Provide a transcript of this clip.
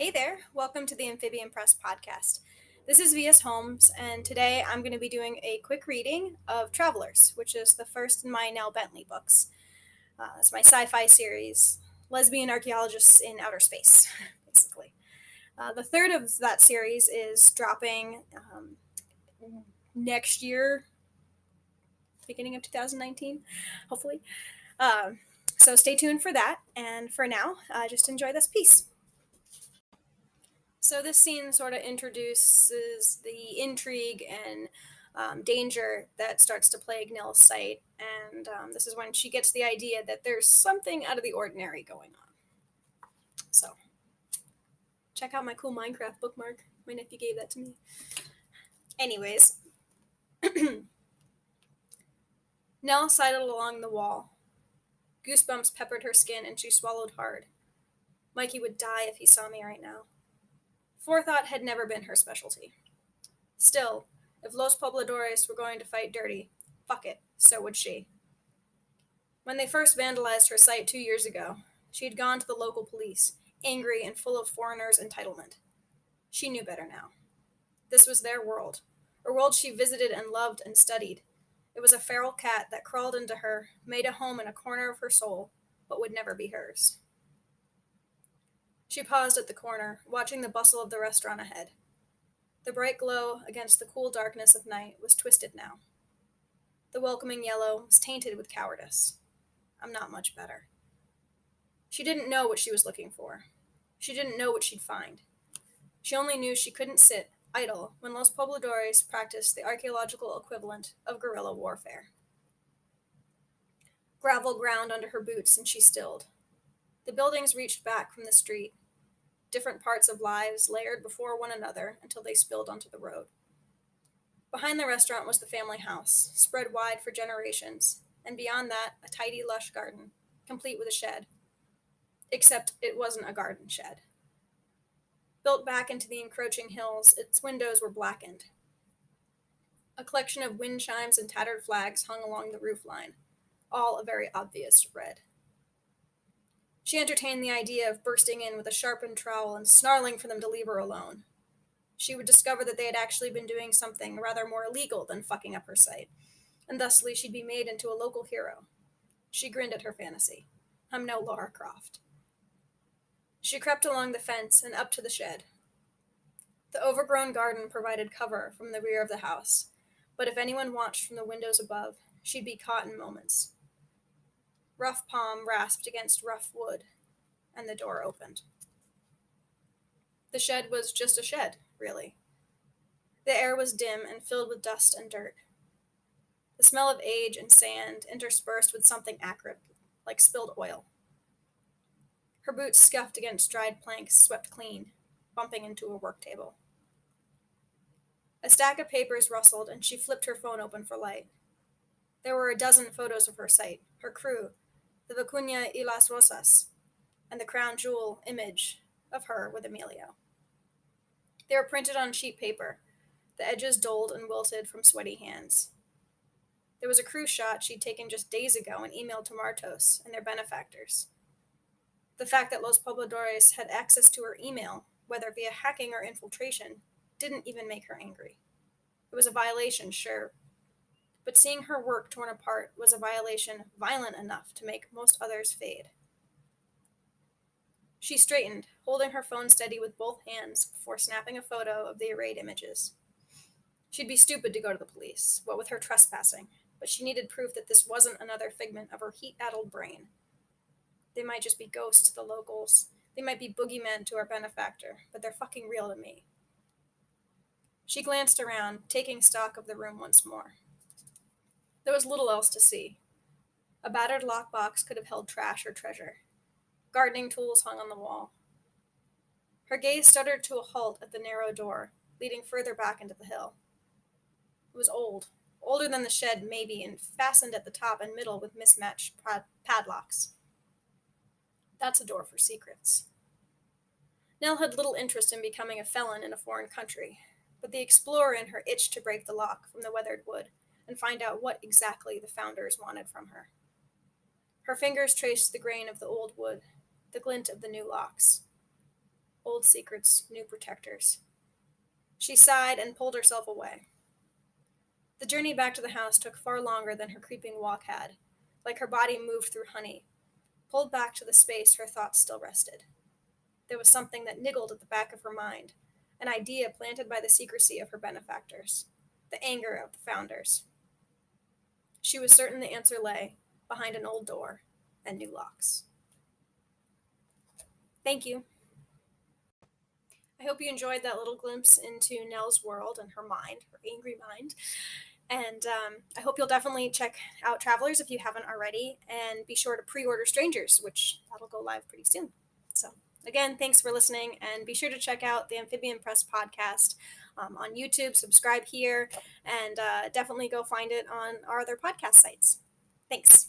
Hey there, welcome to the Amphibian Press podcast. This is V.S. Holmes, and today I'm going to be doing a quick reading of Travelers, which is the first in my Nell Bentley books. It's my sci-fi series, Lesbian Archaeologists in Outer Space, basically. The third of that series is dropping next year, beginning of 2019, hopefully. So stay tuned for that, and for now, just enjoy this piece. So this scene sort of introduces the intrigue and danger that starts to plague Nell's sight, and this is when she gets the idea that there's something out of the ordinary going on. So, check out my cool Minecraft bookmark. My nephew gave that to me. Anyways, Nell sidled along the wall. Goosebumps peppered her skin, and she swallowed hard. Mikey would die if he saw me right now. Forethought had never been her specialty. Still, if Los Pobladores were going to fight dirty, fuck it, so would she. When they first vandalized her site 2 years ago, she had gone to the local police, angry and full of foreigners' entitlement. She knew better now. This was their world, a world she visited and loved and studied. It was a feral cat that crawled into her, made a home in a corner of her soul, but would never be hers. She paused at the corner, watching the bustle of the restaurant ahead. The bright glow against the cool darkness of night was twisted now. The welcoming yellow was tainted with cowardice. I'm not much better. She didn't know what she was looking for. She didn't know what she'd find. She only knew she couldn't sit, idle, when Los Pobladores practiced the archaeological equivalent of guerrilla warfare. Gravel ground under her boots, and she stilled. The buildings reached back from the street, different parts of lives layered before one another until they spilled onto the road. Behind the restaurant was the family house, spread wide for generations, and beyond that, a tidy, lush garden, complete with a shed. Except it wasn't a garden shed. Built back into the encroaching hills, its windows were blackened. A collection of wind chimes and tattered flags hung along the roofline, all a very obvious red. She entertained the idea of bursting in with a sharpened trowel and snarling for them to leave her alone. She would discover that they had actually been doing something rather more illegal than fucking up her site, and thusly she'd be made into a local hero. She grinned at her fantasy. I'm no Lara Croft. She crept along the fence and up to the shed. The overgrown garden provided cover from the rear of the house, but if anyone watched from the windows above, she'd be caught in moments. Rough palm rasped against rough wood, and the door opened. The shed was just a shed, really. The air was dim and filled with dust and dirt. The smell of age and sand interspersed with something acrid, like spilled oil. Her boots scuffed against dried planks swept clean, bumping into a work table. A stack of papers rustled, and she flipped her phone open for light. There were a dozen photos of her site, her crew, the Vicuña y las Rosas, and the crown jewel image of her with Emilio. They were printed on cheap paper, the edges dulled and wilted from sweaty hands. There was a crew shot she'd taken just days ago and emailed to Martos and their benefactors. The fact that Los Pobladores had access to her email, whether via hacking or infiltration, didn't even make her angry. It was a violation, sure, but seeing her work torn apart was a violation violent enough to make most others fade. She straightened, holding her phone steady with both hands before snapping a photo of the arrayed images. She'd be stupid to go to the police, what with her trespassing, but she needed proof that this wasn't another figment of her heat-addled brain. They might just be ghosts to the locals. They might be boogeymen to our benefactor, but they're fucking real to me. She glanced around, taking stock of the room once more. There was little else to see. A battered lockbox could have held trash or treasure. Gardening tools hung on the wall. Her gaze stuttered to a halt at the narrow door, leading further back into the hill. It was old, older than the shed maybe, and fastened at the top and middle with mismatched padlocks. That's a door for secrets. Nell had little interest in becoming a felon in a foreign country, but the explorer in her itched to break the lock from the weathered wood and find out what exactly the founders wanted from her. Her fingers traced the grain of the old wood, the glint of the new locks. old secrets, new protectors. She sighed and pulled herself away. The journey back to the house took far longer than her creeping walk had, like her body moved through honey, pulled back to the space her thoughts still rested. There was something that niggled at the back of her mind, an idea planted by the secrecy of her benefactors, the anger of the founders. She was certain the answer lay behind an old door and new locks. Thank you. I hope you enjoyed that little glimpse into Nell's world and her mind, her angry mind. And I hope you'll definitely check out Travelers if you haven't already, and be sure to pre-order Strangers, which that'll go live pretty soon. So again, thanks for listening, and be sure to check out the Amphibian Press podcast on YouTube, subscribe here, and definitely go find it on our other podcast sites. Thanks.